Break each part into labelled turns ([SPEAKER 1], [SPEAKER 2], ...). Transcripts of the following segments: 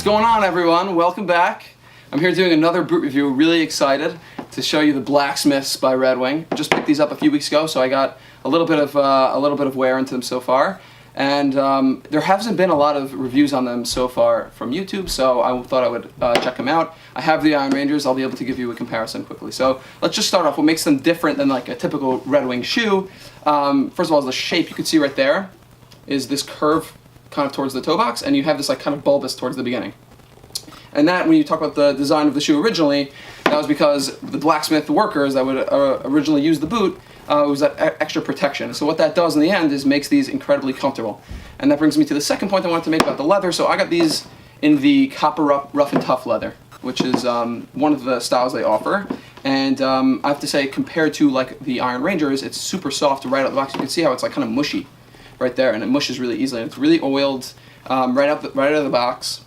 [SPEAKER 1] going on, everyone? Welcome back. I'm here doing another boot review. Really excited to show you the Blacksmiths by Red Wing. Just picked these up a few weeks ago, so I got a little bit of wear into them so far. And there hasn't been a lot of reviews on them so far from YouTube, so I thought I would check them out. I have the Iron Rangers. I'll be able to give you a comparison quickly. So let's just start off. What makes them different than like a typical Red Wing shoe? First of all, is the shape. You can see right there is this curve kind of towards the toe box, and you have this like kind of bulbous towards the beginning. And that, when you talk about the design of the shoe originally, that was because the blacksmith workers that would originally use the boot was that extra protection. So what that does in the end is makes these incredibly comfortable. And that brings me to the second point I wanted to make about the leather. So I got these in the copper rough and tough leather, which is one of the styles they offer. And I have to say, compared to like the Iron Rangers, it's super soft right out of the box. You can see how it's like kind of mushy right there, and it mushes really easily. And it's really oiled right out of the box,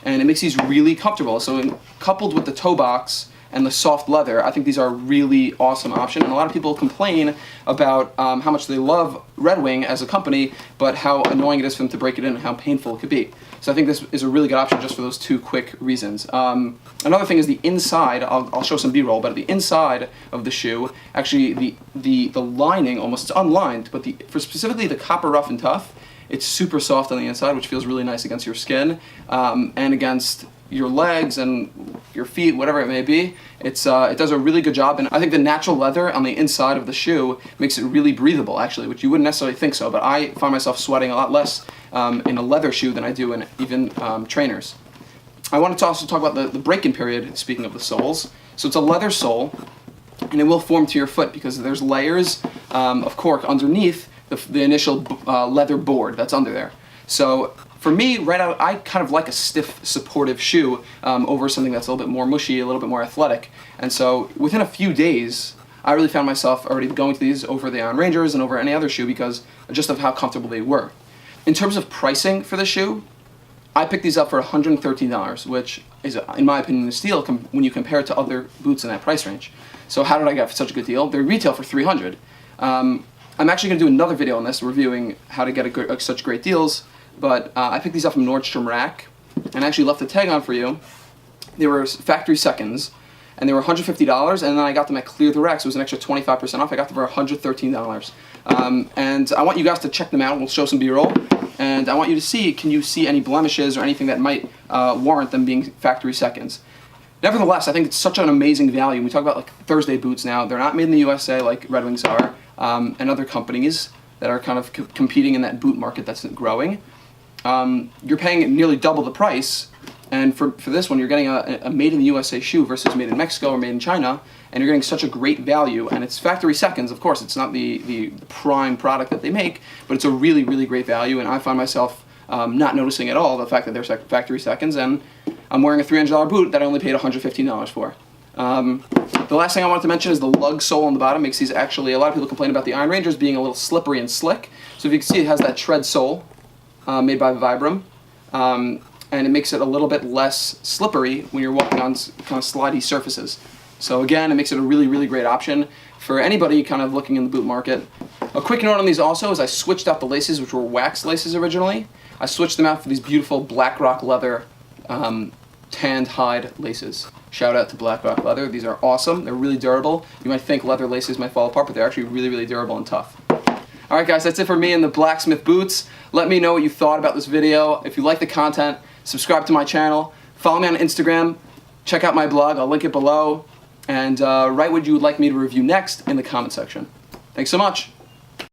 [SPEAKER 1] and it makes these really comfortable. So coupled with the toe box and the soft leather, I think these are a really awesome option. And a lot of people complain about how much they love Red Wing as a company, but how annoying it is for them to break it in and how painful it could be. So I think this is a really good option just for those two quick reasons. Another thing is the inside. I'll show some B-roll, but the inside of the shoe, actually the lining almost, it's unlined, but for specifically the copper rough and tough, it's super soft on the inside, which feels really nice against your skin and against your legs and your feet, whatever it may be. It does a really good job, and I think the natural leather on the inside of the shoe makes it really breathable, actually, which you wouldn't necessarily think so, but I find myself sweating a lot less in a leather shoe than I do in even trainers. I wanted to also talk about the break-in period, speaking of the soles. So it's a leather sole, and it will form to your foot because there's layers of cork underneath the initial leather board that's under there. So for me, right out, I kind of like a stiff, supportive shoe over something that's a little bit more mushy, a little bit more athletic. And so within a few days, I really found myself already going to these over the Iron Rangers and over any other shoe because just of how comfortable they were. In terms of pricing for the shoe, I picked these up for $113, which is, in my opinion, a steal when you compare it to other boots in that price range. So how did I get such a good deal? They retail for $300. I'm actually going to do another video on this, reviewing how to get such great deals, but I picked these up from Nordstrom Rack, and I actually left the tag on for you. They were factory seconds, and they were $150, and then I got them at Clear the Rack, so it was an extra 25% off. I got them for $113. And I want you guys to check them out. We'll show some B-roll, and I want you to see, can you see any blemishes or anything that might warrant them being factory seconds. Nevertheless, I think it's such an amazing value. We talk about like Thursday boots now. They're not made in the USA like Red Wings are, and other companies that are kind of competing in that boot market that's growing. You're paying nearly double the price, and for this one, you're getting a made in the USA shoe versus made in Mexico or made in China, and you're getting such a great value, and it's factory seconds. Of course, it's not the prime product that they make, but it's a really, really great value, and I find myself not noticing at all the fact that they're factory seconds, and I'm wearing a $300 boot that I only paid $115 for. The last thing I wanted to mention is the Lug Sole on the bottom makes these actually, a lot of people complain about the Iron Rangers being a little slippery and slick. So if you can see, it has that tread sole made by Vibram, and it makes it a little bit less slippery when you're walking on kind of slidey surfaces. So again, it makes it a really, really great option for anybody kind of looking in the boot market. A quick note on these also is I switched out the laces, which were wax laces originally. I switched them out for these beautiful Black Rock leather tanned hide laces. Shout out to Black Rock Leather. These are awesome. They're really durable. You might think leather laces might fall apart, but they're actually really, really durable and tough. Alright guys, that's it for me and the Blacksmith boots. Let me know what you thought about this video. If you like the content, subscribe to my channel. Follow me on Instagram. Check out my blog. I'll link it below. And write what you would like me to review next in the comment section. Thanks so much.